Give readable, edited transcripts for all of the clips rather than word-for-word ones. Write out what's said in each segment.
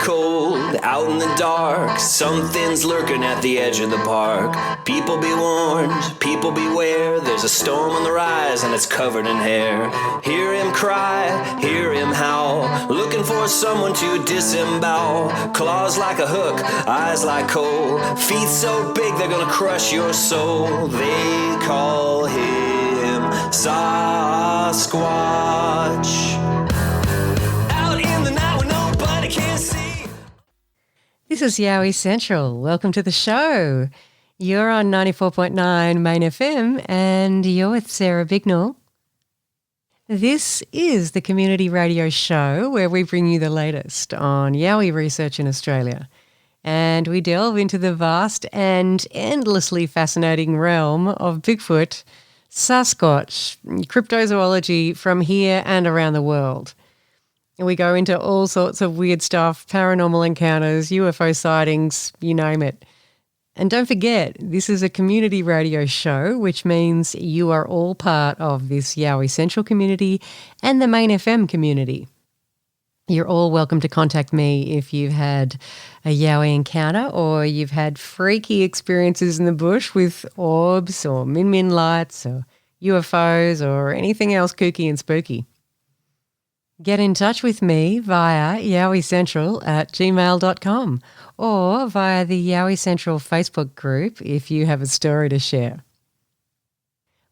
cold, out in the dark. Something's lurking at the edge of the park. People be warned, people beware. There's a storm on the rise and it's covered in hair. Hear him cry, hear him howl, looking for someone to disembowel. Claws like a hook, eyes like coal, feet so big they're gonna crush your soul. They call him Sasquatch. Out in the night when nobody can see. This is Yowie Central. Welcome to the show. You're on 94.9 Main FM and you're with Sarah Bignell. This is the community radio show where we bring you the latest on Yowie research in Australia. And we delve into the vast and endlessly fascinating realm of Bigfoot, Sasquatch, cryptozoology from here and around the world. We go into all sorts of weird stuff, paranormal encounters, UFO sightings, you name it. And don't forget, this is a community radio show, which means you are all part of this Yowie Central community and the Main FM community. You're all welcome to contact me if you've had a Yowie encounter or you've had freaky experiences in the bush with orbs or min-min lights or UFOs or anything else kooky and spooky. Get in touch with me via yowiecentral@gmail.com or via the Yowie Central Facebook group if you have a story to share.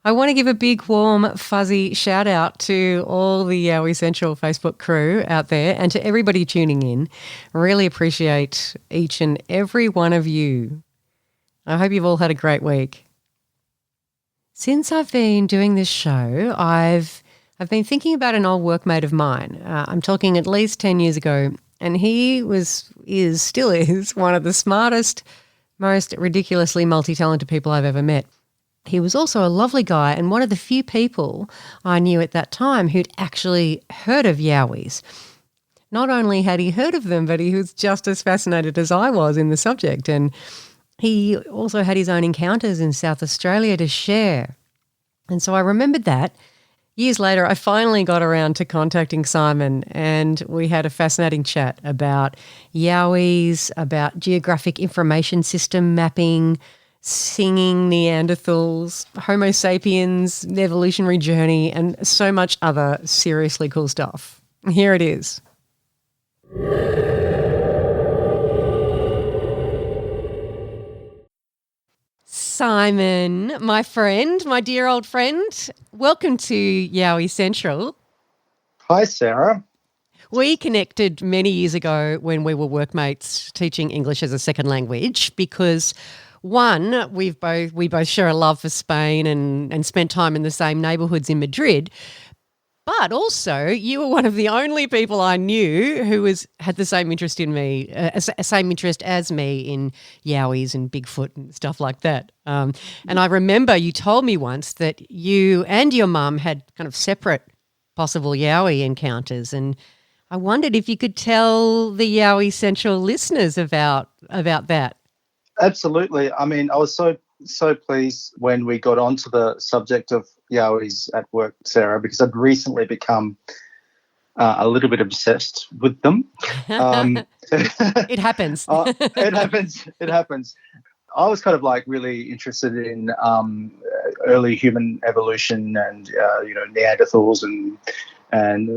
I want to give a big, warm, fuzzy shout out to all the Yowie Central Facebook crew out there and to everybody tuning in. Really appreciate each and every one of you. I hope you've all had a great week. Since I've been doing this show, I've been thinking about an old workmate of mine. I'm talking at least 10 years ago, and he still is one of the smartest, most ridiculously multi-talented people I've ever met. He was also a lovely guy and one of the few people I knew at that time who'd actually heard of Yowies. Not only had he heard of them, but he was just as fascinated as I was in the subject. And he also had his own encounters in South Australia to share. And so I remembered that. Years later, I finally got around to contacting Simon and we had a fascinating chat about Yowies, about geographic information system mapping, singing Neanderthals, Homo sapiens, the evolutionary journey, and so much other seriously cool stuff. Here it is. Simon, my friend, my dear old friend, welcome to Yowie Central. Hi, Sarah. We connected many years ago when we were workmates teaching English as a second language because one, we both share a love for Spain and spent time in the same neighbourhoods in Madrid. But also, you were one of the only people I knew who had the same interest in me, same interest as me in Yowies and Bigfoot and stuff like that. And I remember you told me once that you and your mum had kind of separate possible Yowie encounters, and I wondered if you could tell the Yowie Central listeners about that. Absolutely. I mean, I was so pleased when we got onto the subject of Yowies at work, Sarah, because I'd recently become a little bit obsessed with them. It happens. It happens. I was kind of like really interested in early human evolution and Neanderthals and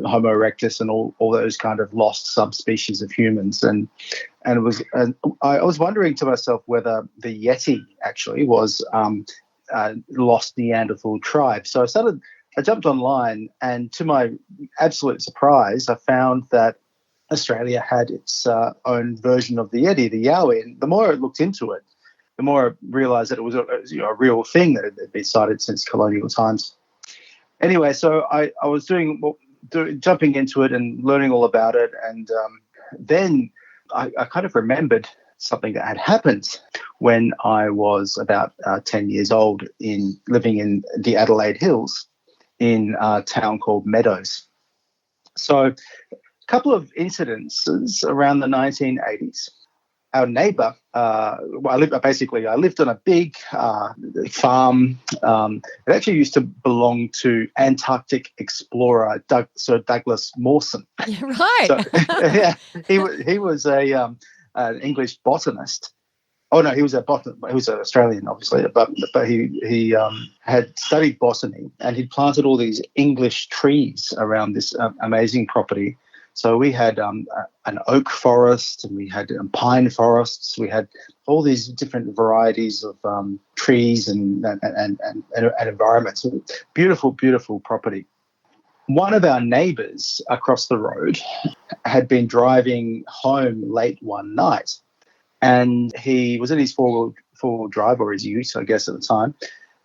Homo erectus and all those kind of lost subspecies of humans, and I was wondering to myself whether the Yeti actually was lost Neanderthal tribe. So I jumped online, and to my absolute surprise, I found that Australia had its own version of the Yeti, the Yowie. And the more I looked into it, the more I realised that it was a real thing that had been sighted since colonial times. Anyway, so I was jumping into it and learning all about it, and then I kind of remembered something that had happened when I was about 10 years old, living in the Adelaide Hills in a town called Meadows. So a couple of incidences around the 1980s. our neighbour, I lived on a big farm. It actually used to belong to Antarctic explorer Sir Douglas Mawson. Yeah, right. So, yeah, he was an English botanist. Oh no, he was an Australian, obviously, but he had studied botany, and he'd planted all these English trees around this amazing property. So we had an oak forest, and we had pine forests. We had all these different varieties of trees and environments. Beautiful, beautiful property. One of our neighbours across the road had been driving home late one night, and he was in his four-wheel drive, or his ute, I guess, at the time,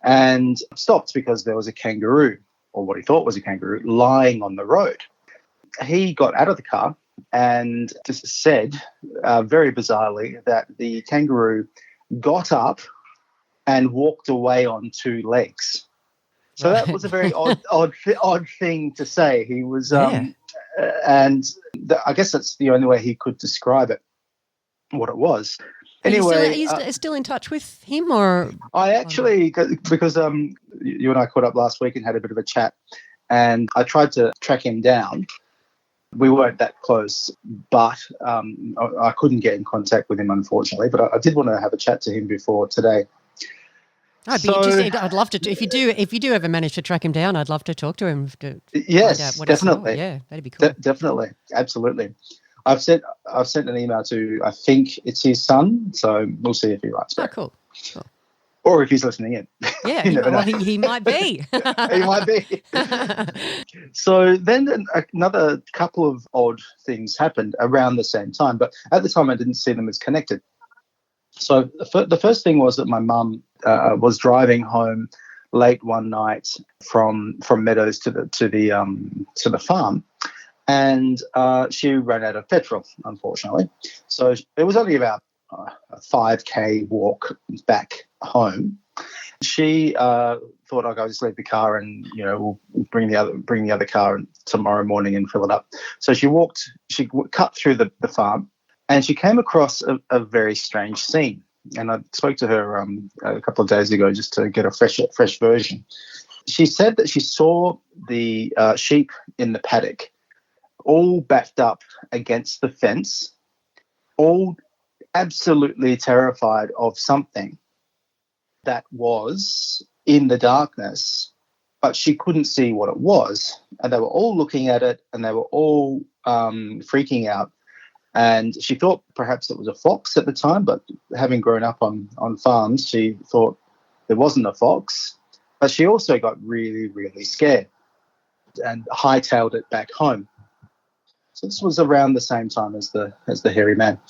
and stopped because there was a kangaroo, or what he thought was a kangaroo, lying on the road. He got out of the car and just said, very bizarrely, that the kangaroo got up and walked away on two legs. So that was a very odd thing to say. He was, I guess that's the only way he could describe it, what it was. Anyway, are you still in touch with him, or? I actually, because you and I caught up last week and had a bit of a chat, and I tried to track him down. We weren't that close, but I couldn't get in contact with him, unfortunately. But I did want to have a chat to him before today. I'd be interested. I'd love to. If you do ever manage to track him down, I'd love to talk to him. Yes, find out what definitely. Yeah, that'd be cool. Definitely, absolutely. I've sent an email to, I think it's his son, so we'll see if he writes back. Oh, cool. Or if he's listening in. Yeah, he might be. He might be. So then another couple of odd things happened around the same time, but at the time I didn't see them as connected. So the first thing was that my mum was driving home late one night from Meadows to the farm, and she ran out of petrol, unfortunately. So it was only about a 5K walk back home. She thought, I'll just leave the car, and we'll bring the other car tomorrow morning and fill it up. So she cut through the farm, and she came across a very strange scene. And I spoke to her a couple of days ago just to get a fresh version. She said that she saw the sheep in the paddock all backed up against the fence, all absolutely terrified of something that was in the darkness, but she couldn't see what it was. And they were all looking at it, and they were all freaking out. And she thought perhaps it was a fox at the time, but having grown up on farms, she thought there wasn't a fox. But she also got really, really scared and hightailed it back home. So this was around the same time as the hairy man.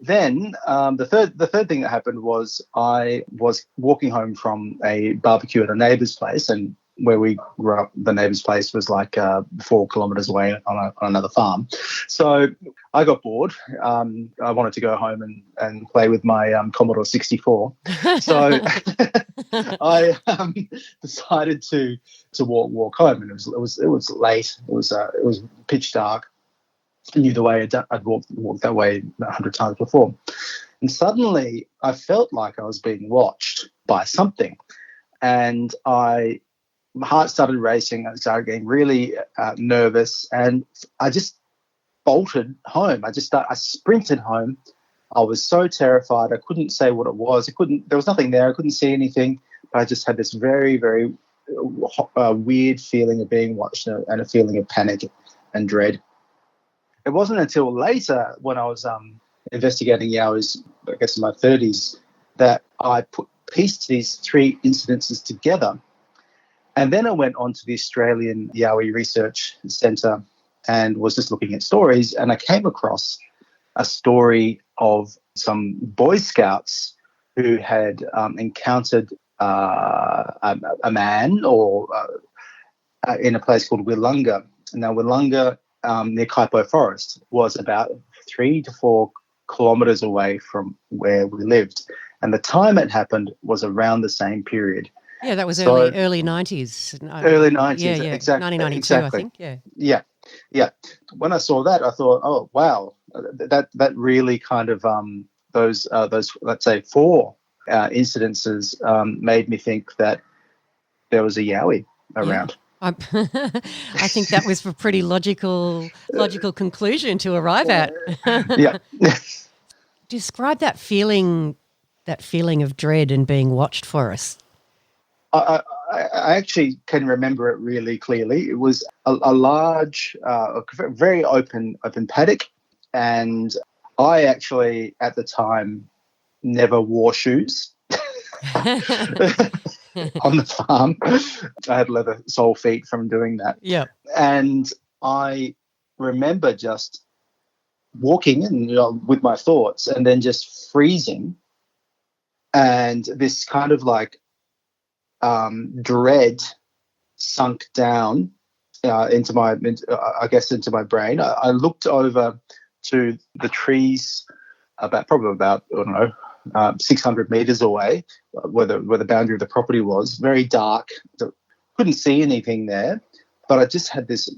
Then the third thing that happened was I was walking home from a barbecue at a neighbour's place, and where we grew up, the neighbour's place was like 4 kilometres away on another farm. So I got bored. I wanted to go home and play with my Commodore 64. So I decided to walk home, and it was late. It was pitch dark. I knew the way I'd walked that way 100 times before. And suddenly I felt like I was being watched by something. And my heart started racing. I started getting really nervous. And I just bolted home. I sprinted home. I was so terrified. I couldn't say what it was. There was nothing there. I couldn't see anything. But I just had this very, very weird feeling of being watched, and a feeling of panic and dread. It wasn't until later, when I was investigating Yowies, I guess in my 30s, that I pieced these 3 incidences together. And then I went on to the Australian Yowie Research Centre and was just looking at stories, and I came across a story of some Boy Scouts who had encountered a man in a place called Willunga. Now, Willunga, near Kaipo Forest, was about 3 to 4 kilometres away from where we lived. And the time it happened was around the same period. Yeah, that was early 90s. Early 90s, yeah, exactly. 1992, exactly. I think, Yeah. When I saw that, I thought, oh, wow, that really kind of those let's say 4 incidences made me think that there was a Yowie around. I think that was a pretty logical conclusion to arrive at. Yeah. Describe that feeling of dread and being watched for us. I actually can remember it really clearly. It was a large, very open paddock, and I actually at the time never wore shoes on the farm. I had leather sole feet from doing that. Yeah, and I remember just walking in, with my thoughts, and then just freezing, and this kind of like dread sunk down into my brain. I looked over to the trees probably about I don't know 600 meters away, where the boundary of the property was. Very dark, couldn't see anything there, but I just had this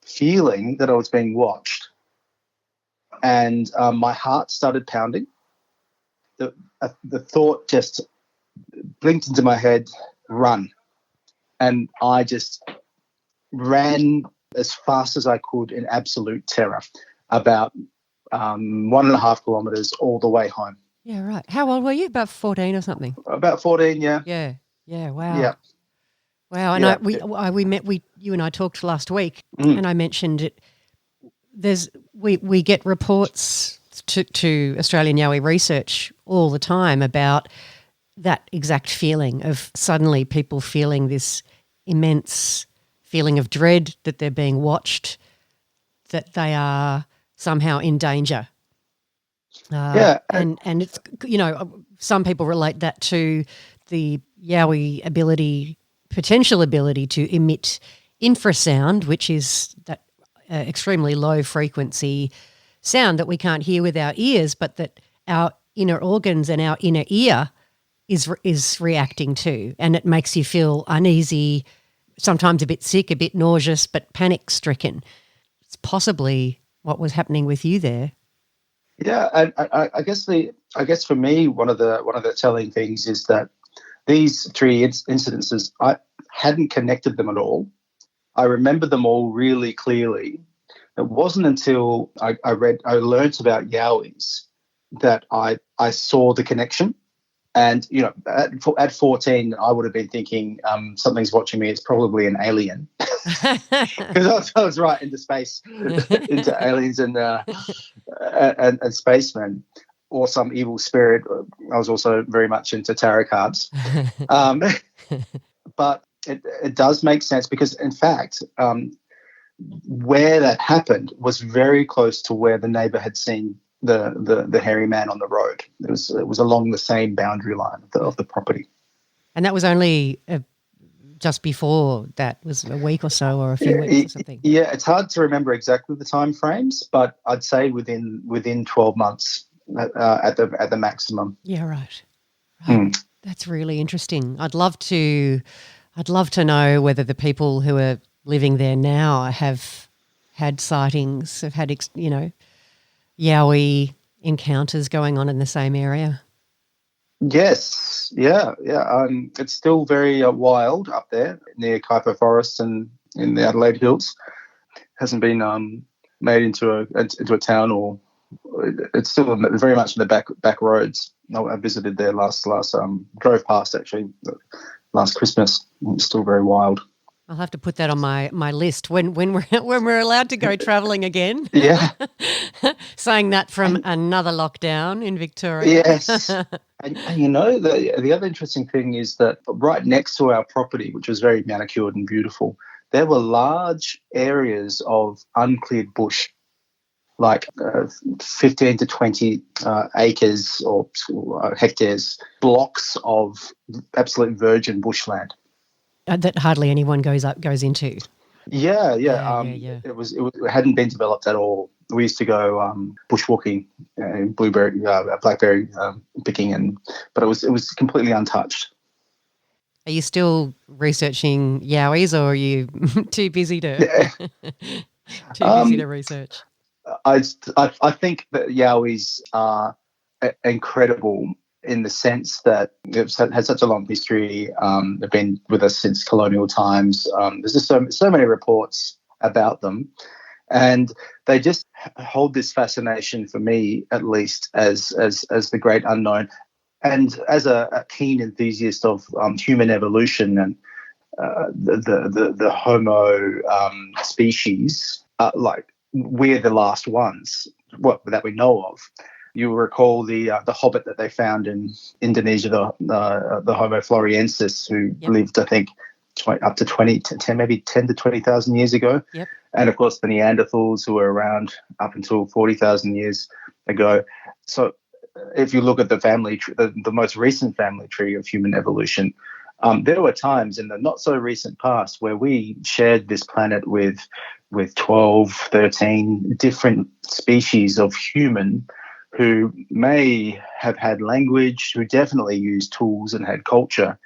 feeling that I was being watched, and my heart started pounding. The thought just blinked into my head, run. And I just ran as fast as I could in absolute terror, about 1.5 kilometres all the way home. Yeah, right. How old were you? About 14 or something? About 14, yeah. Yeah, wow. Yeah. Wow, and yeah. you and I talked last week, and I mentioned it. We get reports to Australian Yowie research all the time about that exact feeling of suddenly people feeling this immense feeling of dread that they're being watched, that they are somehow in danger. And it's, some people relate that to the Yowie potential ability to emit infrasound, which is that extremely low frequency sound that we can't hear with our ears, but that our inner organs and our inner ear is reacting to, and it makes you feel uneasy, sometimes a bit sick, a bit nauseous, but panic-stricken. It's possibly what was happening with you there. Yeah, and I guess for me, one of the telling things is that these 3 incidences, I hadn't connected them at all. I remember them all really clearly. It wasn't until I learnt about Yowies that I saw the connection. And, at 14, I would have been thinking something's watching me. It's probably an alien. Because I was right into space, into aliens and spacemen, or some evil spirit. I was also very much into tarot cards. But it does make sense because, in fact, where that happened was very close to where the neighbour had seen the hairy man on the road. It was along the same boundary line of the property. And that was only just before that, was a week or so, or a few weeks or something. Yeah, it's hard to remember exactly the time frames, but I'd say within 12 months at the maximum. Yeah, right. That's really interesting. I'd love to know whether the people who are living there now have had sightings, have had Yowie encounters going on in the same area. Yes, yeah. It's still very wild up there near Kuiper Forest and in the Adelaide Hills. Hasn't been made into a town, or it's still very much in the back roads. I visited there drove past actually last Christmas. It's still very wild. I'll have to put that on my list when we're allowed to go travelling again. Yeah. Saying that from another lockdown in Victoria. Yes. And the other interesting thing is that right next to our property, which was very manicured and beautiful, there were large areas of uncleared bush, like 15 to 20 acres or hectares, blocks of absolute virgin bushland. That hardly anyone goes into. Yeah. Yeah. It hadn't been developed at all. We used to go bushwalking, blackberry picking, but it was completely untouched. Are you still researching Yowies, or are you too busy to research? I think that Yowies are incredible in the sense that it has such a long history. They've been with us since colonial times. There's just so many reports about them, and they just hold this fascination for me, at least, as the great unknown. And as a keen enthusiast of human evolution and the Homo species, like we're the last ones that we know of. You will recall the hobbit that they found in Indonesia, the Homo floresiensis, who lived, I think, up to 10 to 20,000 years ago. Yep. And of course, the Neanderthals, who were around up until 40,000 years ago. So, if you look at the family, the most recent family tree of human evolution, there were times in the not so recent past where we shared this planet with 12, 13 different species of human who may have had language, who definitely used tools and had culture.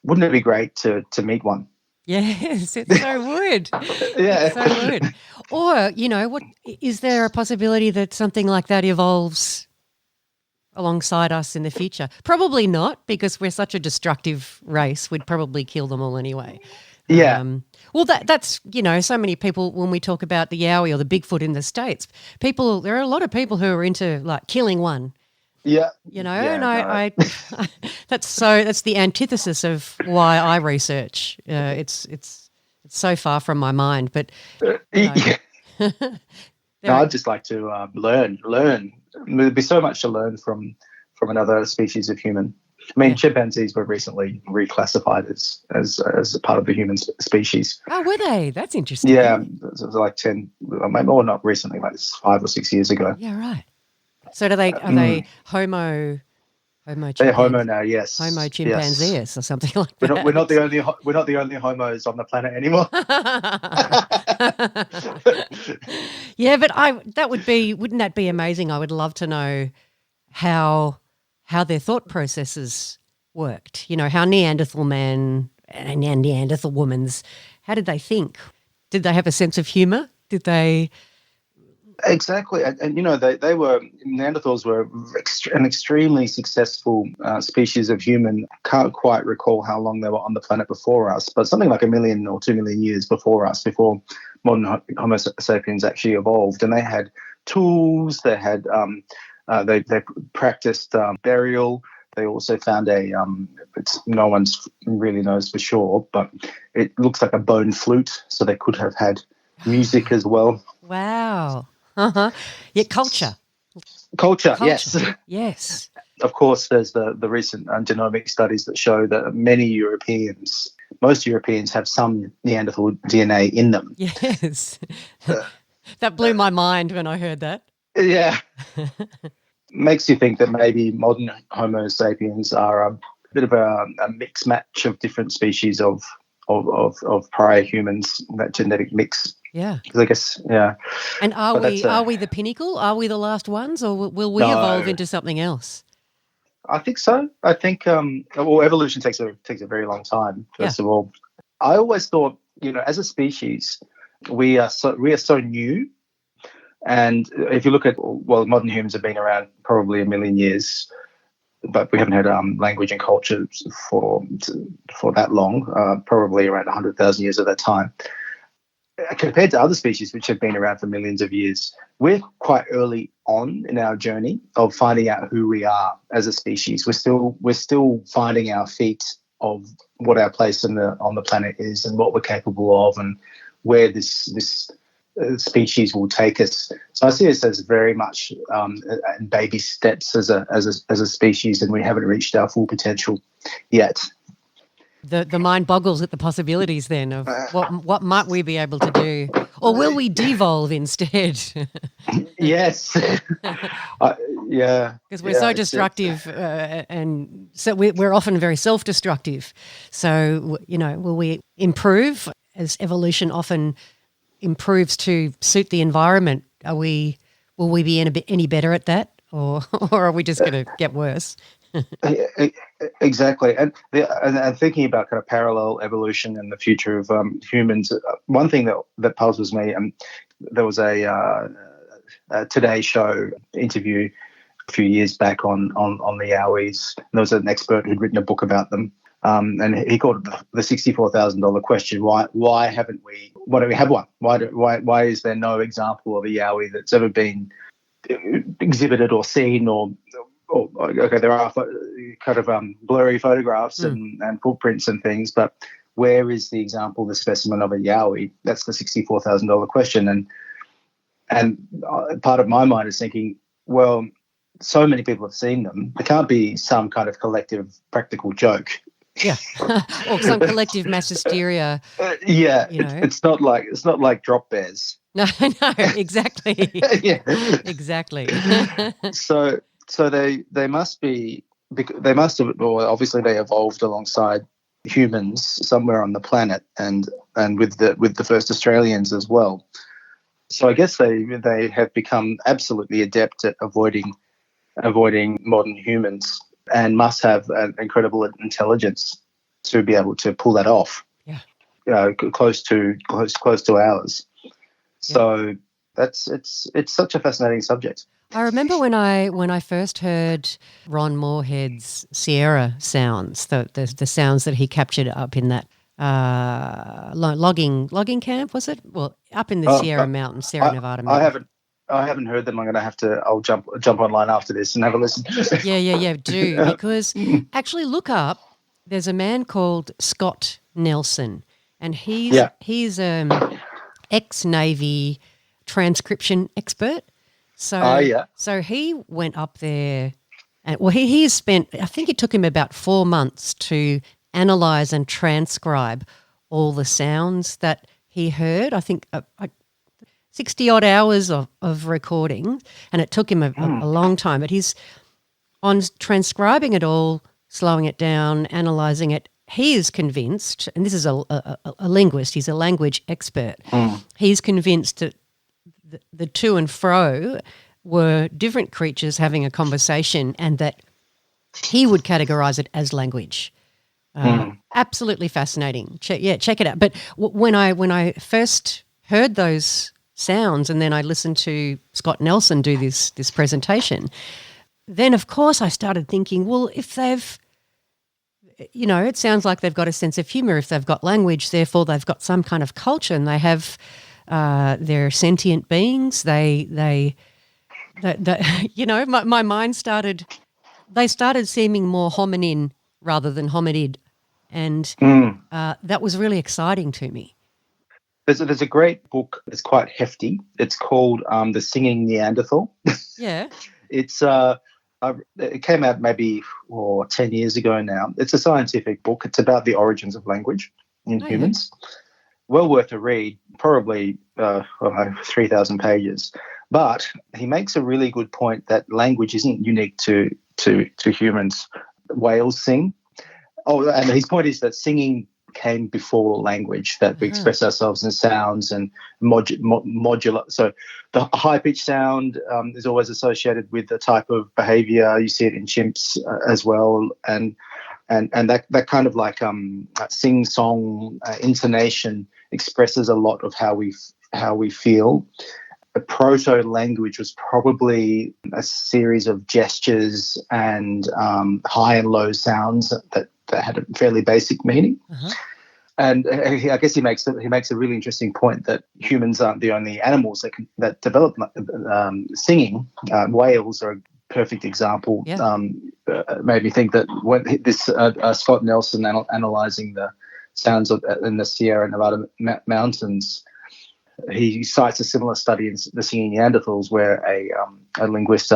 Wouldn't it be great to meet one? Yes, it so would. Yeah. It so would. Or, what is there a possibility that something like that evolves alongside us in the future? Probably not, because we're such a destructive race. We'd probably kill them all anyway. Yeah. Well, that's, so many people, when we talk about the Yowie or the Bigfoot in the States, there are a lot of people who are into like killing one. Yeah. And I that's the antithesis of why I research. It's so far from my mind, but I'd just like to learn. There'd be so much to learn from another species of human. I mean, chimpanzees were recently reclassified as a part of the human species. Oh, were they? That's interesting. Yeah, it was like 10, or not recently, like 5 or 6 years ago. Yeah, right. So are they Homo They're Homo now, yes. Homo chimpanzeus, yes. Or something like that. We're not the only Homos on the planet anymore. Yeah, but wouldn't that be amazing? I would love to know how their thought processes worked. How Neanderthal man and Neanderthal woman's, how did they think? Did they have a sense of humour? Did they? Exactly, and Neanderthals were an extremely successful species of human. Can't quite recall how long they were on the planet before us, but something like 1 million or 2 million years before us, before modern Homo sapiens actually evolved. And they had tools. They had they practiced burial. They also found no one really knows for sure, but it looks like a bone flute, so they could have had music as well. Wow. Uh-huh. Yeah, culture. Culture, yes. Yes. Of course, there's the recent genomic studies that show that most Europeans have some Neanderthal DNA in them. Yes. That blew my mind when I heard that. Yeah. Makes you think that maybe modern Homo sapiens are a bit of a mixed match of different species of prior humans, that genetic mix. Yeah. I guess, yeah. And are we the pinnacle? Are we the last ones, or will we evolve into something else? I think so. I think evolution takes a very long time. First of all, I always thought, as a species, we are so new. And if you look at, modern humans have been around probably 1 million years, but we haven't had language and culture for that long, probably around 100,000 years at that time. Compared to other species which have been around for millions of years, we're quite early on in our journey of finding out who we are as a species. We're still finding our feet of what our place on the planet is and what we're capable of and where this species will take us. So I see us as very much in baby steps as a species, and we haven't reached our full potential yet. The mind boggles at the possibilities then of what might we be able to do, or will we devolve instead? Yes, yeah, because we're so destructive, and so we're often very self-destructive. So will we improve as evolution often improves to suit the environment? Will we be any better at that, or are we just going to get worse? Exactly, and thinking about kind of parallel evolution and the future of humans, one thing that puzzles me, and there was a Today Show interview a few years back on the Yowies. There was an expert who'd written a book about them. And he called it the $64,000 question. Why haven't we? Why don't we have one? Why is there no example of a Yowie that's ever been exhibited or seen? Or okay, there are kind of blurry photographs and footprints and things, but where is the example, the specimen of a Yowie? That's the $64,000 question. And part of my mind is thinking, well, so many people have seen them. There can't be some kind of collective practical joke. Yeah, or some collective mass hysteria. Yeah, you know. It's not like drop bears. No, exactly. Yeah, exactly. So they must have. Well, obviously they evolved alongside humans somewhere on the planet, and with the first Australians as well. So I guess they have become absolutely adept at avoiding modern humans, and must have an incredible intelligence to be able to pull that off. Yeah, close to ours. So it's such a fascinating subject. I remember when I first heard Ron Moorhead's Sierra sounds, the sounds that he captured up in that logging camp, was it? Well, up in the Sierra Mountains, Sierra Nevada Mountains. I haven't heard them. I'm going to have to. I'll jump online after this and have a listen. Yeah. Do, because actually look up. There's a man called Scott Nelson, and he's ex-Navy transcription expert. So he went up there, and he spent. I think it took him about 4 months to analyze and transcribe all the sounds that he heard. I think 60-odd hours of recording, and it took him a long time. But he's on transcribing it all, slowing it down, analysing it. He is convinced, and this is a linguist, he's a language expert, he's convinced that the to and fro were different creatures having a conversation, and that he would categorise it as language. Absolutely fascinating. Check it out. But when I first heard those sounds, and then I listened to Scott Nelson do this presentation, then of course I started thinking, well, if they've, it sounds like they've got a sense of humour. If they've got language, therefore they've got some kind of culture, and they have, they're sentient beings. My mind started seeming more hominin rather than hominid, and that was really exciting to me. There's a great book. It's quite hefty. It's called The Singing Neanderthal. Yeah. It came out maybe 10 years ago now. It's a scientific book. It's about the origins of language in humans. Yeah. Well worth a read, probably 3,000 pages. But he makes a really good point that language isn't unique to humans. Whales sing. Oh, and his point is that singing came before language, that we express ourselves in sounds and modular. So the high-pitched sound is always associated with the type of behavior. You see it in chimps as well, and that kind of like sing-song intonation expresses a lot of how we feel. The proto-language was probably a series of gestures and high and low sounds that had a fairly basic meaning. And I guess he makes a really interesting point that humans aren't the only animals that develop singing. Whales are a perfect example. Yeah. Made me think that when this Scott Nelson analysing the sounds in the Sierra Nevada mountains, he cites a similar study in the Singing Neanderthals, where a linguist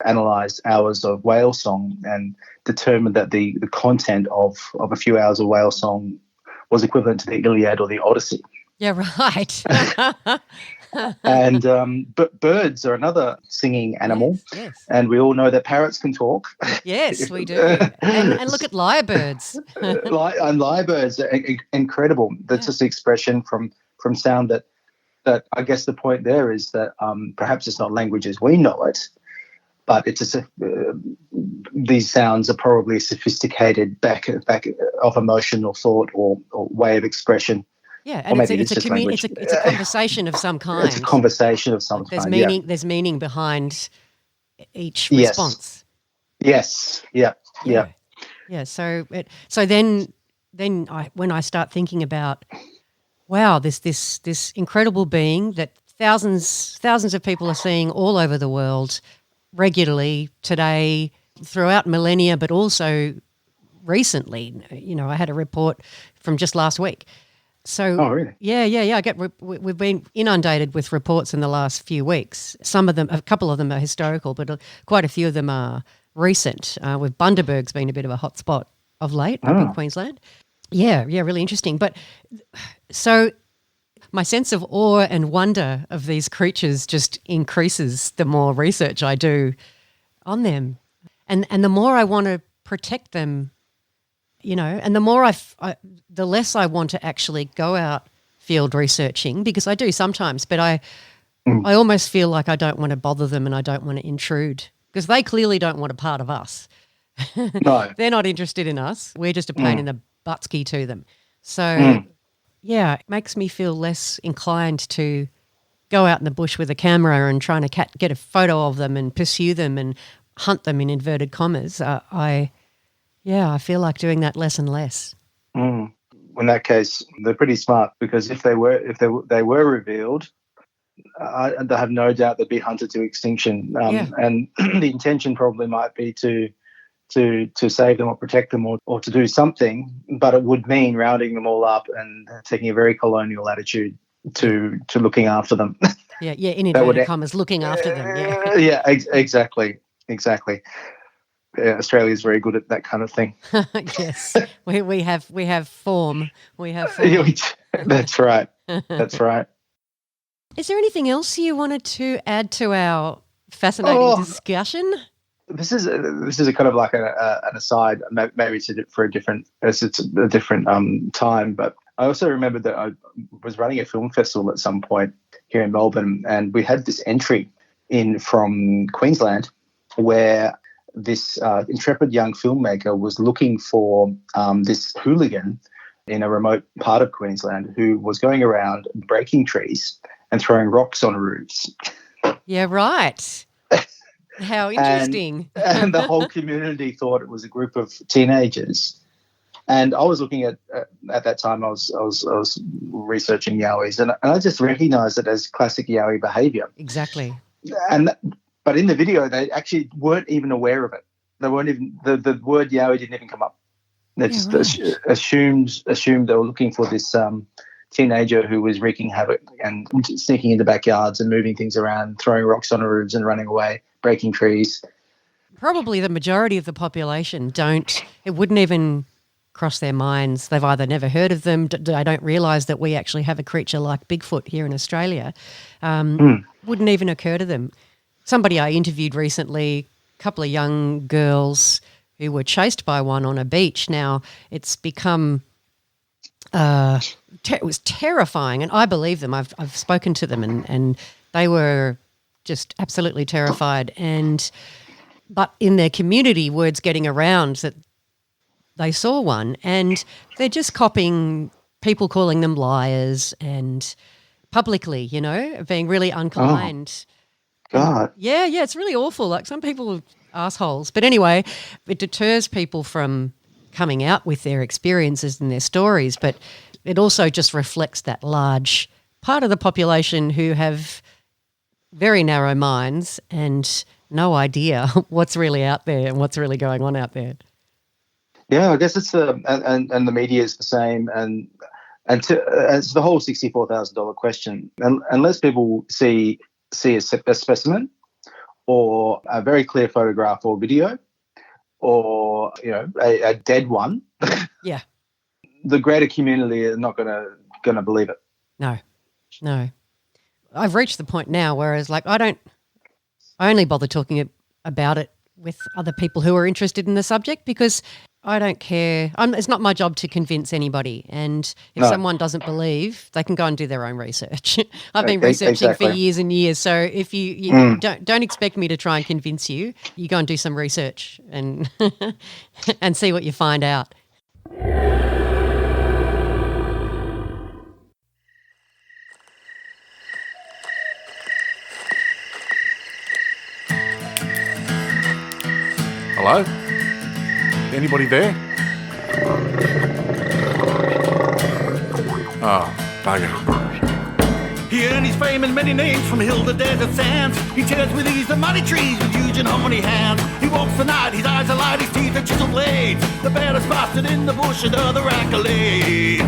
analysed hours of whale song and determined that the content of a few hours of whale song was equivalent to the Iliad or the Odyssey. Yeah, right. And but birds are another singing animal. Yes. And we all know that parrots can talk. Yes, we do. And look at lyrebirds. And lyrebirds are incredible. That's just the expression from sound that I guess the point there is that perhaps it's not language as we know it, but it's these sounds are probably sophisticated back of emotional thought or way of expression. Yeah, and it's a conversation of some kind. It's a conversation of some kind. There's meaning behind each Yes. response. Yes. Yeah. Yeah. Yeah. So then when I start thinking about, wow, this incredible being that thousands of people are seeing all over the world regularly today, throughout millennia, but also recently. I had a report from just last week. So, Oh, really? Yeah. We've been inundated with reports in the last few weeks. A couple of them are historical, but quite a few of them are recent. With Bundaberg's been a bit of a hot spot of late up in Queensland. Yeah, really interesting. But so my sense of awe and wonder of these creatures just increases the more research I do on them, and the more I want to protect them. And the more the less I want to actually go out field researching, because I do sometimes, but I almost feel like I don't want to bother them and I don't want to intrude, because they clearly don't want a part of us. No. They're not interested in us. We're just a pain in the buttski to them. So, yeah, it makes me feel less inclined to go out in the bush with a camera and trying to get a photo of them and pursue them and hunt them in inverted commas. I feel like doing that less and less. In that case, they're pretty smart, because if they were revealed, I have no doubt they'd be hunted to extinction. And the intention probably might be to save them or protect them or to do something, but it would mean rounding them all up and taking a very colonial attitude to looking after them. Yeah, in inverted commas, looking after them. Yeah, exactly. Australia is very good at that kind of thing. Yes, we have form. We have form. That's right. That's right. Is there anything else you wanted to add to our fascinating discussion? This is a kind of like an aside. Maybe it's a different time. But I also remember that I was running a film festival at some point here in Melbourne, and we had this entry in from Queensland where this intrepid young filmmaker was looking for this hooligan in a remote part of Queensland who was going around breaking trees and throwing rocks on roofs. Yeah, right. How interesting. And the whole community thought it was a group of teenagers. And I was looking at that time, I was researching Yowies, and I just recognised it as classic Yowie behaviour. Exactly. But in the video, they actually weren't even aware of it. They weren't even the word Yowie didn't even come up. They just assumed they were looking for this teenager who was wreaking havoc and sneaking into backyards and moving things around, throwing rocks on roofs and running away, breaking trees. Probably the majority of the population it wouldn't even cross their minds. They've either never heard of them, they don't realise that we actually have a creature like Bigfoot here in Australia. Wouldn't even occur to them. Somebody I interviewed recently, a couple of young girls who were chased by one on a beach. Now, it's become it was terrifying, and I believe them. I've spoken to them, and they were just absolutely terrified. But in their community, word's getting around that they saw one, and they're just copying people calling them liars and publicly, being really unkind. God. Yeah, it's really awful. Like, some people are assholes. But anyway, it deters people from coming out with their experiences and their stories, but it also just reflects that large part of the population who have very narrow minds and no idea what's really out there and what's really going on out there. Yeah, I guess it's and the media is the same, and it's the whole $64,000 question. And unless people see a specimen or a very clear photograph or video, or a dead one, yeah, the greater community are not gonna believe it. No. I've reached the point now whereas I only bother talking about it with other people who are interested in the subject, because I don't care. It's not my job to convince anybody. And if someone doesn't believe, they can go and do their own research. I've been researching for years and years. So if you don't expect me to try and convince you, you go and do some research and and see what you find out. Hello? Anybody there? Oh, bugger. He earned his fame in many names, from hill to desert sands. He tears with ease the mighty trees with huge and harmony hands. He walks the night, his eyes are light, his teeth are chisel blades. The baddest bastard in the bush and other accolades.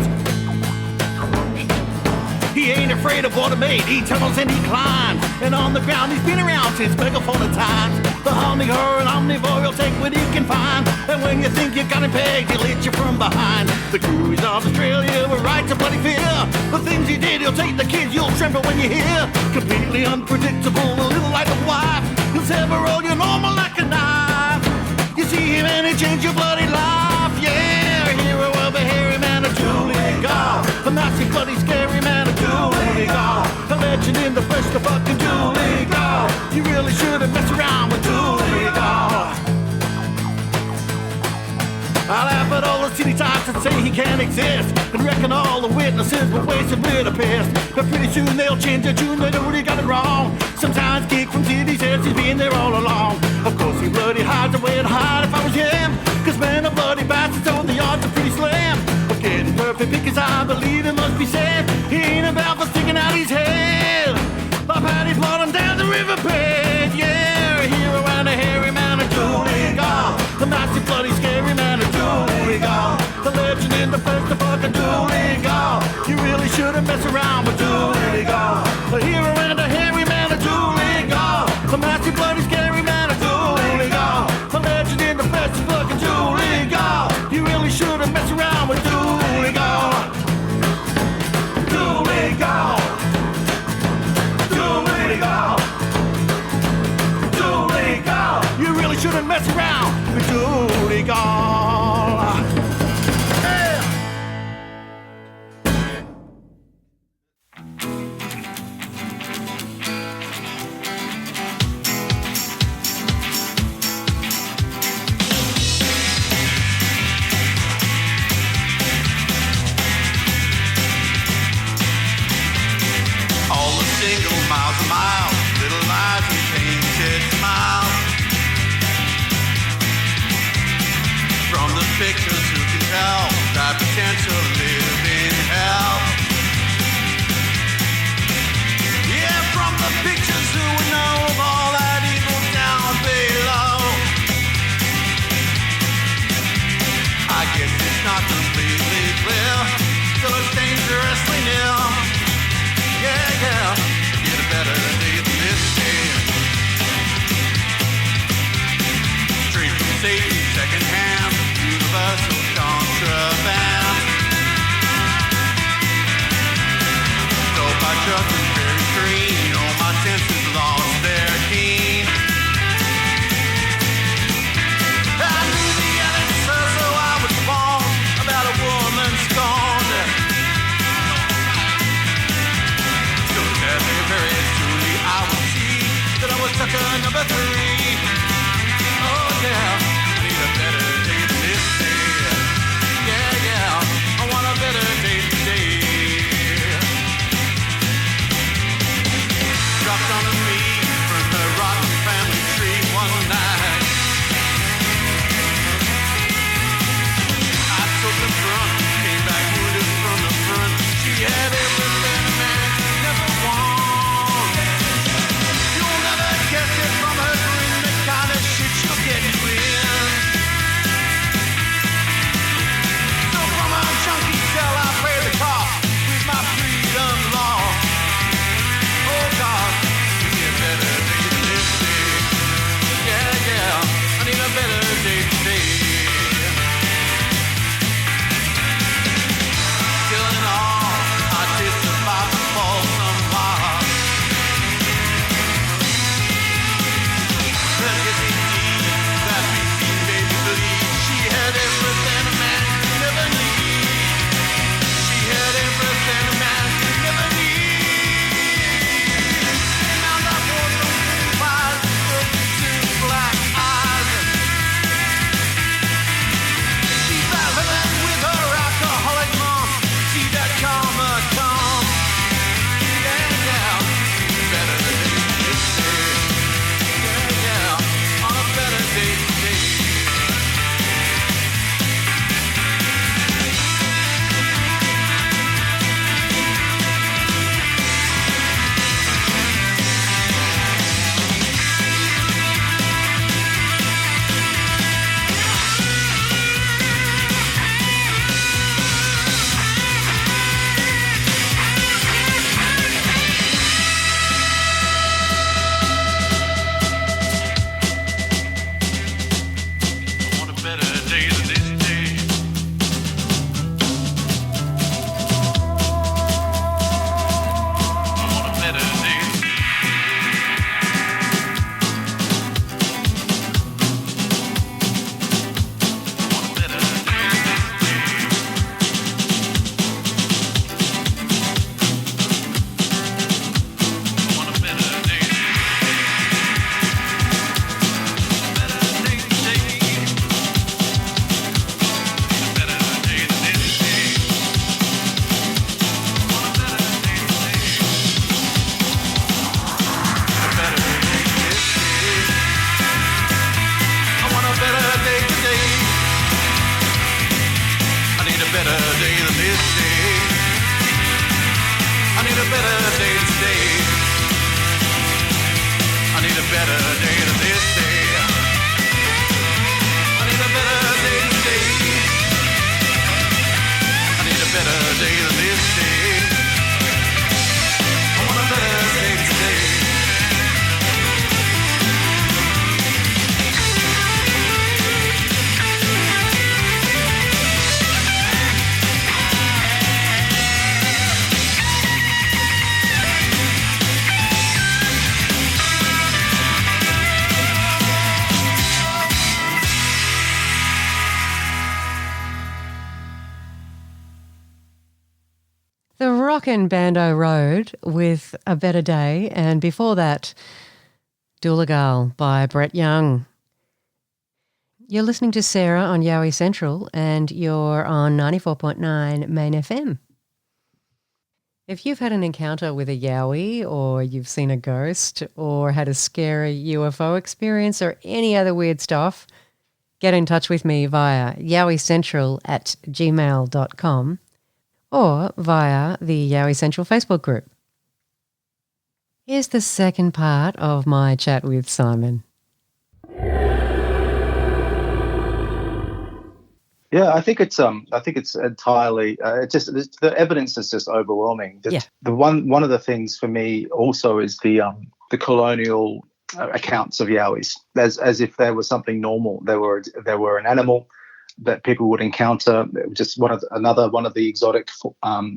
He ain't afraid of what he made, he tunnels and he climbs. And on the ground he's been around since megaphone of times. The omnivore and omnivore will take what he can find. And when you think you got him pegged, he'll hit you from behind. The cruise of Australia were right to bloody fear. The things he did, he'll take the kids, you'll tremble when you hear. Completely unpredictable, a little like a wife. He'll sever all your normal like a knife. You see him and he change your bloody life. Yeah, hero of a hairy man, a Dooligarl. A massive bloody scary man, a Dooligarl. A legend in the flesh, the fucking Dooligarl. You really shouldn't mess around with Dooligarl. I laugh at all the city types that say he can't exist, and reckon all the witnesses were wasted with a piss. But pretty soon they'll change their tune, they know he got it wrong. Sometimes kick from city says he's been there all along. Of course he bloody hides away and hide if I was him, cause man a bloody bastard, so the odds are pretty slim of getting perfect, because I believe it must be said he ain't about for sticking out his head. I've had his blood on down the riverbed. Yeah, a hero and a hairy man, a Dooligarl. The massive bloody scary man, a Dooligarl. The legend in the flesh, the fucking Dooligarl. You really shouldn't mess around with Dooligarl. A hero and a hairy man, a Dooligarl. The massive bloody scary man, a Dooligarl. The legend in the flesh, the fucking Dooligarl. You really shouldn't mess around with Dooligarl. Dooligarl. Dooligarl. You really shouldn't mess around with Dooligarl. Yeah. All the single miles a mile, little lies and painted smiles. From the pictures, who can tell that potential live in hell? Yeah, from the pictures, who would know of all that evil down below? I guess it's not completely clear, still it's dangerously near. Yeah, yeah, get a better day than this day. Straight from Satan, second hand, universal contraband. So by just and very green, all my senses lost their keen. I knew the answer, so I was born about a woman scorned. Very truly I would see that I was sucker number 3. Oh yeah, I need a better day than this day. Yeah, yeah, I want a better day today. Dropped on a knee from the rotten family tree one night. I took the front, came back wounded from the front. She had everything a man never wanted. Guess it from her dream. better day than this day. I need a better day today. I need a better day than this day. I want a better day today. The rockin' Bando Road with A Better Day, and before that, Dooligarl by Brett Young. You're listening to Sarah on Yowie Central, and you're on 94.9 Main FM. If you've had an encounter with a Yowie, or you've seen a ghost, or had a scary UFO experience, or any other weird stuff, get in touch with me via yowiecentral@gmail.com. or via the Yowie Central Facebook group. Here's the second part of my chat with Simon. Yeah, I think it's entirely the evidence is just overwhelming. Yeah. The one of the things for me also is the colonial accounts of Yowies, as if they were something normal. They were an animal that people would encounter, just one of the exotic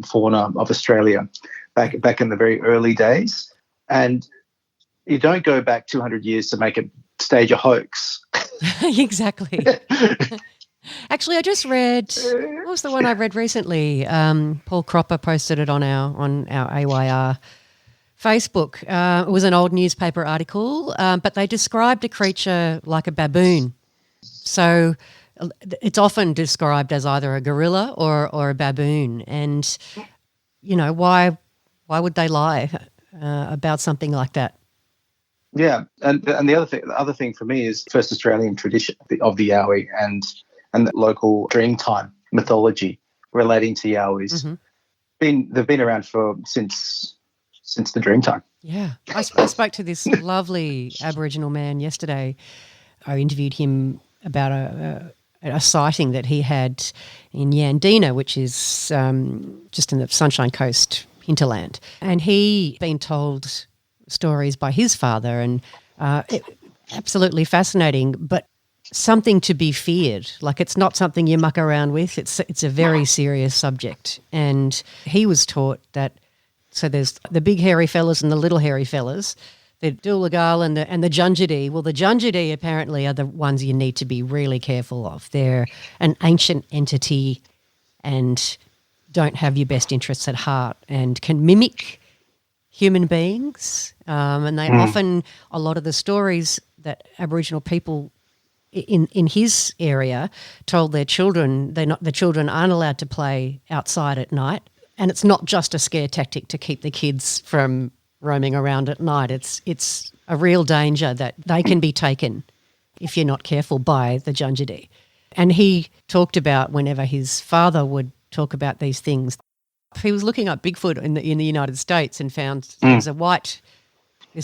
fauna of Australia back in the very early days. And you don't go back 200 years to stage a hoax. Exactly. Actually, I just read, what was the one I read recently? Paul Cropper posted it on our AYR Facebook. It was an old newspaper article, but they described a creature like a baboon. So it's often described as either a gorilla or a baboon, and why would they lie about something like that? Yeah, and the other thing for me is first Australian tradition of the Yowie and the local Dreamtime mythology relating to Yowies. Mm-hmm. They've been around since the Dreamtime. Yeah, I spoke to this lovely Aboriginal man yesterday. I interviewed him about a sighting that he had in Yandina, which is just in the Sunshine Coast hinterland. And he been told stories by his father, and absolutely fascinating, but something to be feared. Like, it's not something you muck around with. It's a very serious subject. And he was taught that, so there's the big hairy fellas and the little hairy fellas, the Dooligarl and the Junjidi. Well, the Junjidi apparently are the ones you need to be really careful of. They're an ancient entity and don't have your best interests at heart and can mimic human beings. And they often, a lot of the stories that Aboriginal people in his area told their children, the children aren't allowed to play outside at night. And it's not just a scare tactic to keep the kids from roaming around at night. It's a real danger that they can be taken if you're not careful by the Junjidi. And he talked about whenever his father would talk about these things, he was looking up Bigfoot in the United States and found there's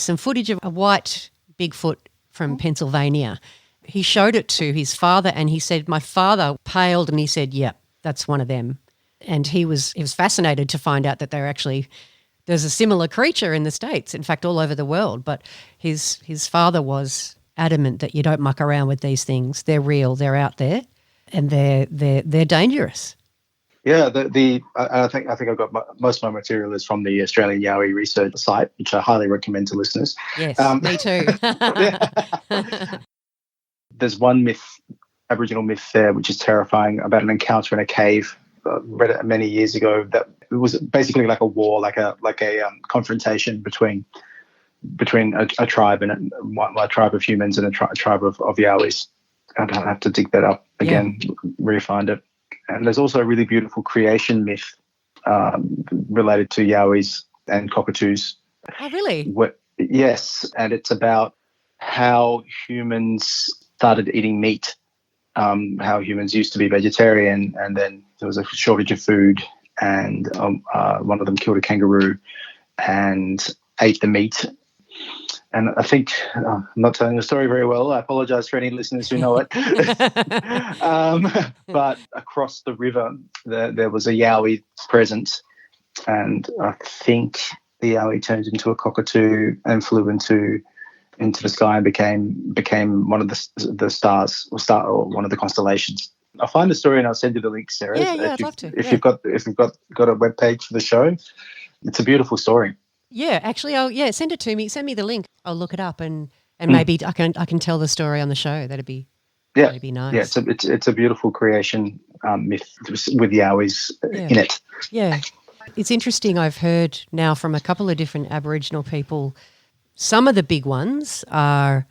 some footage of a white Bigfoot from Pennsylvania. He showed it to his father and he said, my father paled and he said, yep, that's one of them. And he was fascinated to find out that there's a similar creature in the States, in fact, all over the world. But his father was adamant that you don't muck around with these things. They're real. They're out there, and they're dangerous. Yeah, I think I've got most of my material is from the Australian Yowie research site, which I highly recommend to listeners. Yes, me too. There's one Aboriginal myth there, which is terrifying, about an encounter in a cave. Read it many years ago. That it was basically like a war, like a confrontation between a tribe and a tribe of humans and a tribe of Yowies. I'd have to dig that up again, re-find it. And there's also a really beautiful creation myth related to Yowies and cockatoos. Oh, really? Yes, and it's about how humans started eating meat. How humans used to be vegetarian, and then there was a shortage of food, and one of them killed a kangaroo and ate the meat. And I think I'm not telling the story very well. I apologise for any listeners who know it. But across the river, there was a Yowie present, and I think the Yowie turned into a cockatoo and flew into the sky and became one of the stars or one of the constellations. I'll find the story and I'll send you the link, Sarah. Yeah, I'd love to. If you've got a web page for the show, it's a beautiful story. Yeah, actually, send it to me. Send me the link. I'll look it up and maybe I can tell the story on the show. That'd be nice. Yeah, it's a beautiful creation myth with Yowies in it. Yeah, it's interesting. I've heard now from a couple of different Aboriginal people. Some of the big ones are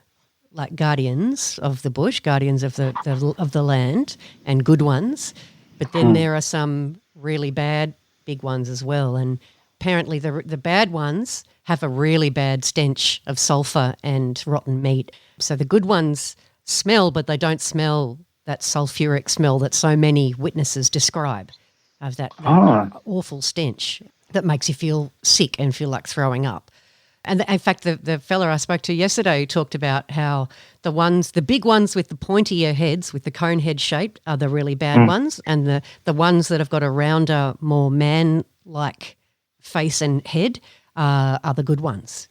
like guardians of the bush, guardians of the land, and good ones. But then there are some really bad big ones as well, and apparently the bad ones have a really bad stench of sulphur and rotten meat. So the good ones smell, but they don't smell that sulphuric smell that so many witnesses describe of that awful stench that makes you feel sick and feel like throwing up. And in fact, the fella I spoke to yesterday talked about how the big ones with the pointier heads, with the cone head shape, are the really bad ones, and the ones that have got a rounder, more man-like face and head are the good ones.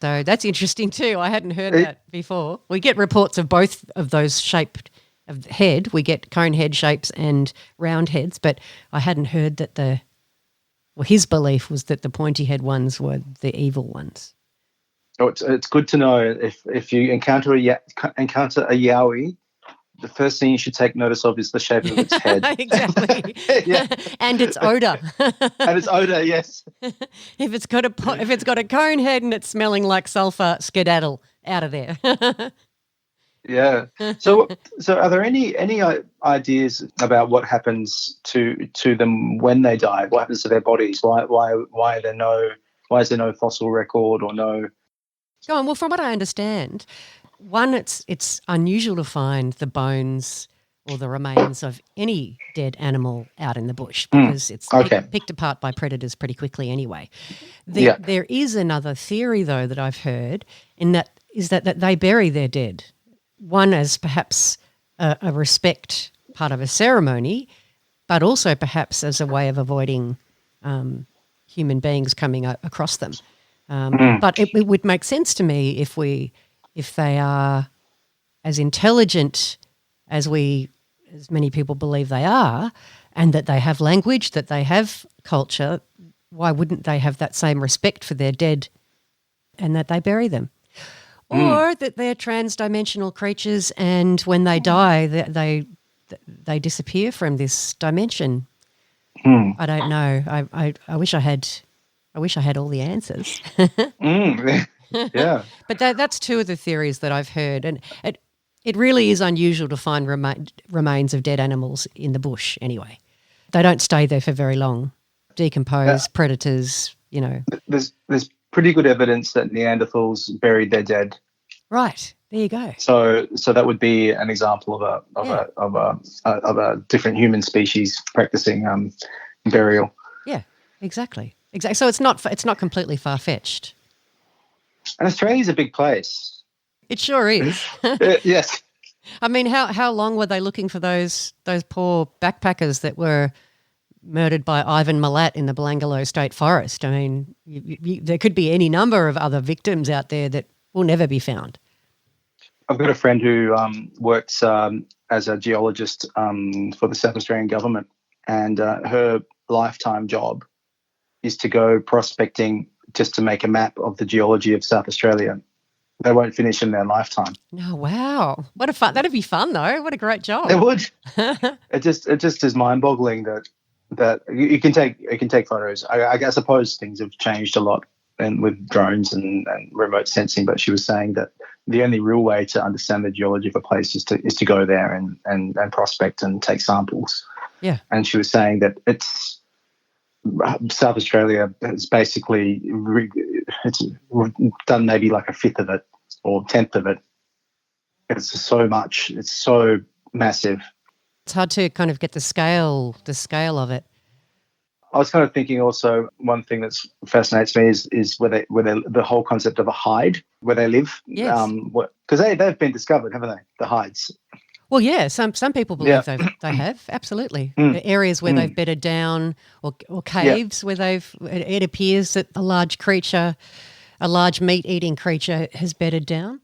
So that's interesting too. I hadn't heard that before. We get reports of both of those shaped of the head. We get cone head shapes and round heads, but I hadn't heard that his belief was that the pointy head ones were the evil ones. Oh, it's good to know if you encounter a Yowie, the first thing you should take notice of is the shape of its head. Exactly. And its odour. And its odour, yes. If it's got a cone head and it's smelling like sulphur, skedaddle out of there. Yeah. So are there any ideas about what happens to them when they die? What happens to their bodies? Why is there no fossil record or no? Go on. Well, from what I understand, one, it's unusual to find the bones or the remains of any dead animal out in the bush because it's picked apart by predators pretty quickly anyway. There is another theory, though, that I've heard, that they bury their dead. One as perhaps a respect part of a ceremony, but also perhaps as a way of avoiding human beings coming across them. But it would make sense to me if they are as intelligent as many people believe they are, and that they have language, that they have culture. Why wouldn't they have that same respect for their dead, and that they bury them? Or that they're trans-dimensional creatures, and when they die, they disappear from this dimension. I don't know. I wish I had all the answers. Yeah. But that's two of the theories that I've heard, and it really is unusual to find remains of dead animals in the bush. Anyway, they don't stay there for very long. Decompose, predators. There's pretty good evidence that Neanderthals buried their dead. Right. There you go. So that would be an example of a different human species practicing burial. Yeah. Exactly. So it's not completely far fetched. And Australia's a big place. It sure is. Yes. I mean, how long were they looking for those poor backpackers that were murdered by Ivan Milat in the Belangolo State Forest? I mean, there could be any number of other victims out there that will never be found. I've got a friend who works as a geologist for the South Australian government, and her lifetime job is to go prospecting just to make a map of the geology of South Australia. They won't finish in their lifetime. Oh, wow. What a fun. That'd be fun, though. What a great job. It would. It just is mind-boggling that you can take photos. I suppose things have changed a lot and with drones and remote sensing, but she was saying that the only real way to understand the geology of a place is to go there and prospect and take samples. Yeah. And she was saying that South Australia has basically it's done maybe like a fifth of it or 10th of it. It's so much. It's so massive. It's hard to kind of get the scale of it. I was kind of thinking also one thing that fascinates me is the whole concept of a hide where they live. Yes. Because they've been discovered, haven't they? The hides. Well, yeah, some people believe they have, absolutely. Areas where they've bedded down or caves where it appears that a large meat-eating creature has bedded down.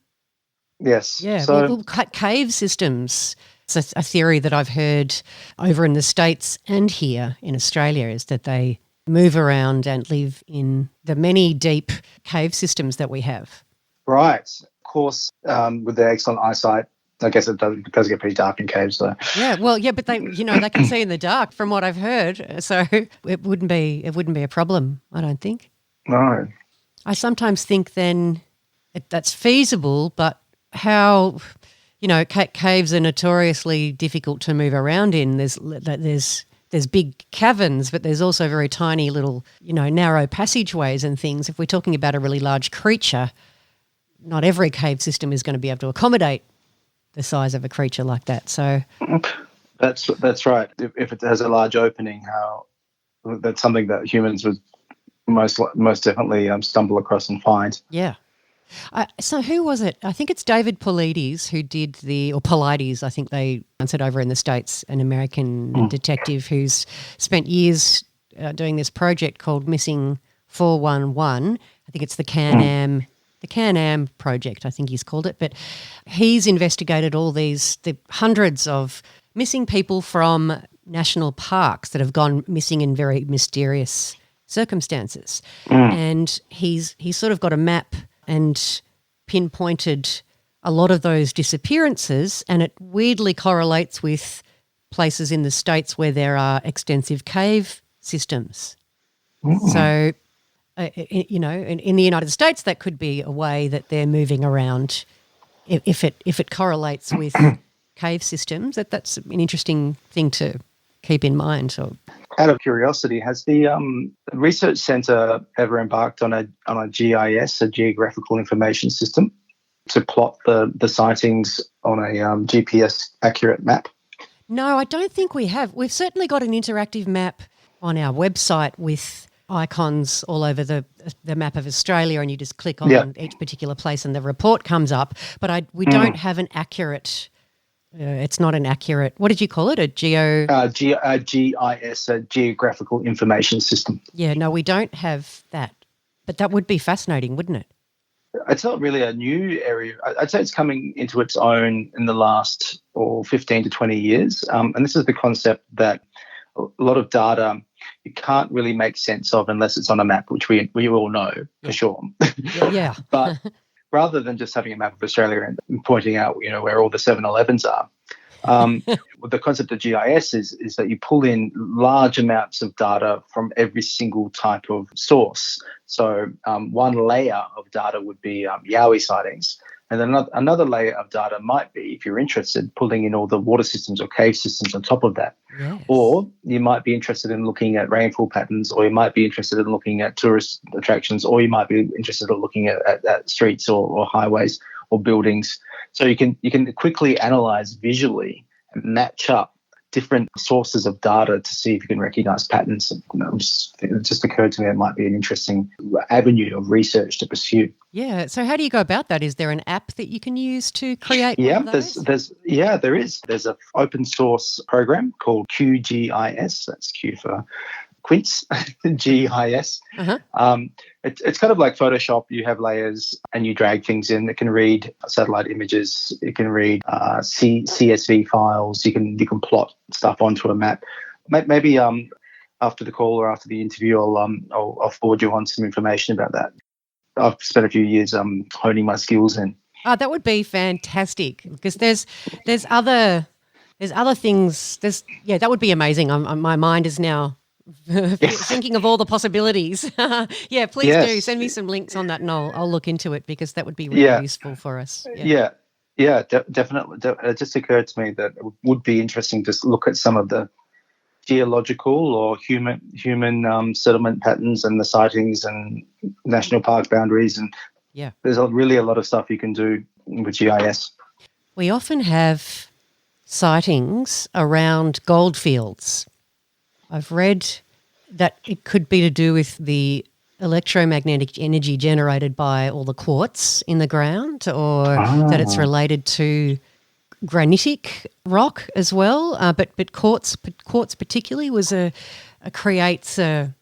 Yes. Yeah, So, cave systems. It's a theory that I've heard over in the States and here in Australia is that they move around and live in the many deep cave systems that we have. right. Of course, with their excellent eyesight, I guess it does get pretty dark in caves, though. Yeah, well, yeah, but they can see in the dark from what I've heard, so it wouldn't be a problem, I don't think. No. I sometimes think then that's feasible, but how, caves are notoriously difficult to move around in. There's big caverns, but there's also very tiny little, narrow passageways and things. If we're talking about a really large creature, not every cave system is going to be able to accommodate the size of a creature like that. So that's right. If it has a large opening, that's something that humans would most definitely stumble across and find. Yeah. So who was it? I think it's David Paulides who did Paulides, I think they said over in the States, an American detective who's spent years doing this project called Missing 411. I think it's the Can-Am project, I think he's called it. But he's investigated all the hundreds of missing people from national parks that have gone missing in very mysterious circumstances. And he's sort of got a map and pinpointed a lot of those disappearances, and it weirdly correlates with places in the States where there are extensive cave systems. So, in the United States, that could be a way that they're moving around if it correlates with cave systems. That's an interesting thing to keep in mind. So, out of curiosity, has the research centre ever embarked on a GIS, a geographical information system, to plot the sightings on a GPS accurate map? No, I don't think we have. We've certainly got an interactive map on our website with icons all over the map of Australia, and you just click on each particular place and the report comes up. But we don't have an accurate. It's not an accurate. What did you call it? A GIS, a geographical information system. Yeah, no, we don't have that. But that would be fascinating, wouldn't it? It's not really a new area. I'd say it's coming into its own in the last 15 to 20 years. And this is the concept that a lot of data you can't really make sense of unless it's on a map, which we all know for sure. Yeah. But rather than just having a map of Australia and pointing out, where all the 7-Elevens are, the concept of GIS is that you pull in large amounts of data from every single type of source. So one layer of data would be Yowie sightings. And then another layer of data might be, if you're interested, pulling in all the water systems or cave systems on top of that. Yes. Or you might be interested in looking at rainfall patterns, or you might be interested in looking at tourist attractions, or you might be interested in looking at streets or highways or buildings. So you can quickly analyze visually and match up different sources of data to see if you can recognize patterns. It just occurred to me it might be an interesting avenue of research to pursue. Yeah. So how do you go about that? Is there an app that you can use to create? Yeah, there is. There's an open source program called QGIS. That's Q for Quince, GIS. It's kind of like Photoshop. You have layers and you drag things in. It can read satellite images. It can read CSV files. You can plot stuff onto a map. Maybe after the call or after the interview, I'll forward you on some information about that. I've spent a few years honing my skills in. Oh, that would be fantastic, because there's other things. That would be amazing. My mind is now thinking of all the possibilities. Yeah, please do send me some links on that, and I'll look into it, because that would be really useful for us. Definitely. It just occurred to me that it would be interesting to look at some of the geological or human settlement patterns and the sightings and national park boundaries, and there's really a lot of stuff you can do with GIS. We often have sightings around goldfields. I've read that it could be to do with the electromagnetic energy generated by all the quartz in the ground, or that it's related to granitic rock as well. But quartz particularly creates an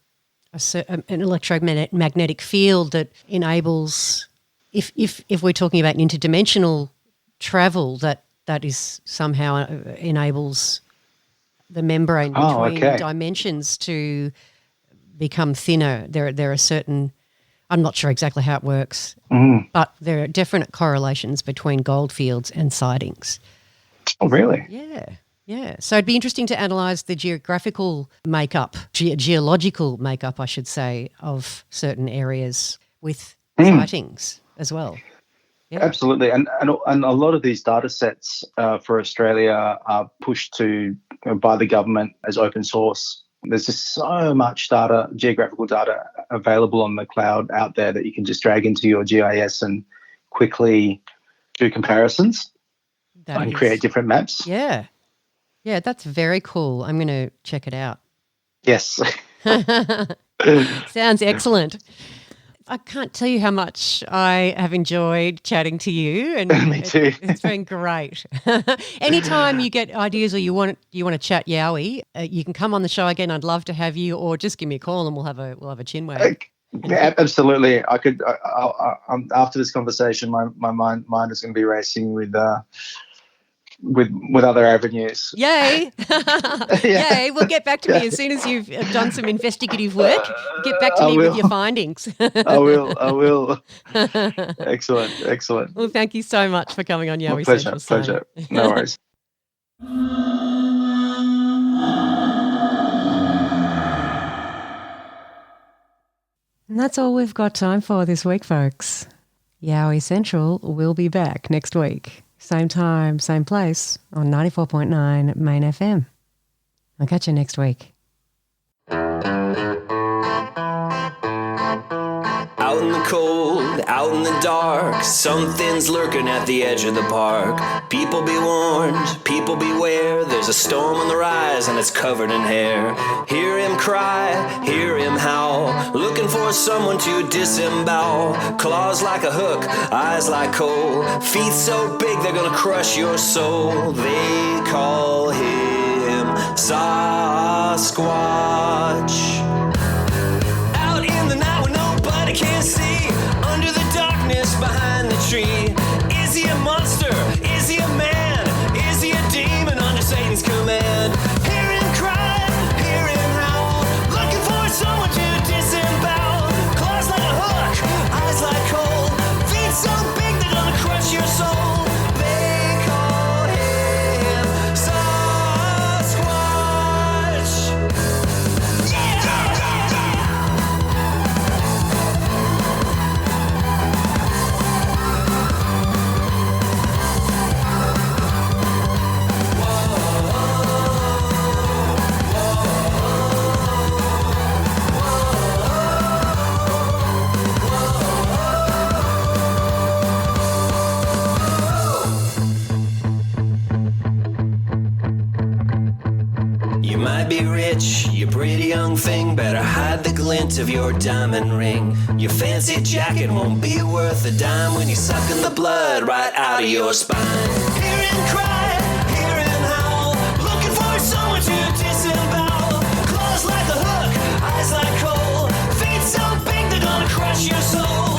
electromagnetic field that enables, if we're talking about interdimensional travel, that is somehow enables the membrane between dimensions to become thinner. There are certain, I'm not sure exactly how it works, but there are definite correlations between goldfields and sightings. Oh, really? Yeah. So it'd be interesting to analyse the geographical makeup, geological makeup, I should say, of certain areas with sightings as well. Yeah. Absolutely, and a lot of these data sets for Australia are pushed to by the government as open source. There's just so much data, geographical data, available on the cloud out there that you can just drag into your GIS and quickly do comparisons and create different maps. Yeah, that's very cool. I'm going to check it out. Yes. Sounds excellent. I can't tell you how much I have enjoyed chatting to you, and Me too. It's been great. Anytime you get ideas or you want to chat Yowie, you can come on the show again. I'd love to have you, or just give me a call and we'll have a chin wag. Yeah, absolutely. I could. After this conversation, my mind is going to be racing with other avenues. Yay! Yay! Well, get back to me as soon as you've done some investigative work. Get back to me with your findings. I will. Excellent. Well, thank you so much for coming on Yowie Central. Pleasure. No worries. And that's all we've got time for this week, folks. Yowie Central will be back next week. Same time, same place on 94.9 Main FM. I'll catch you next week. Out in the cold, out in the dark, something's lurking at the edge of the park. People be warned, people beware, there's a storm on the rise and it's covered in hair. Hear him cry, hear him howl, looking for someone to disembowel. Claws like a hook, eyes like coal, feet so big they're gonna crush your soul. They call him Sasquatch. Out in the night when nobody can see, under the darkness behind the tree. Is he a monster? Is he a man? Is he a demon under Satan's command? Hear him cry, hear him howl, looking for someone to disembowel. Claws like a hook, eyes like coal, feet so big they're gonna crush your soul. They call him Sasquatch. Yeah! You might be rich, you pretty young thing, better hide the glint of your diamond ring. Your fancy jacket won't be worth a dime when you're sucking the blood right out of your spine. Hear him cry, hear him howl, looking for someone to disembowel. Claws like a hook, eyes like coal, feet so big they're gonna crush your soul.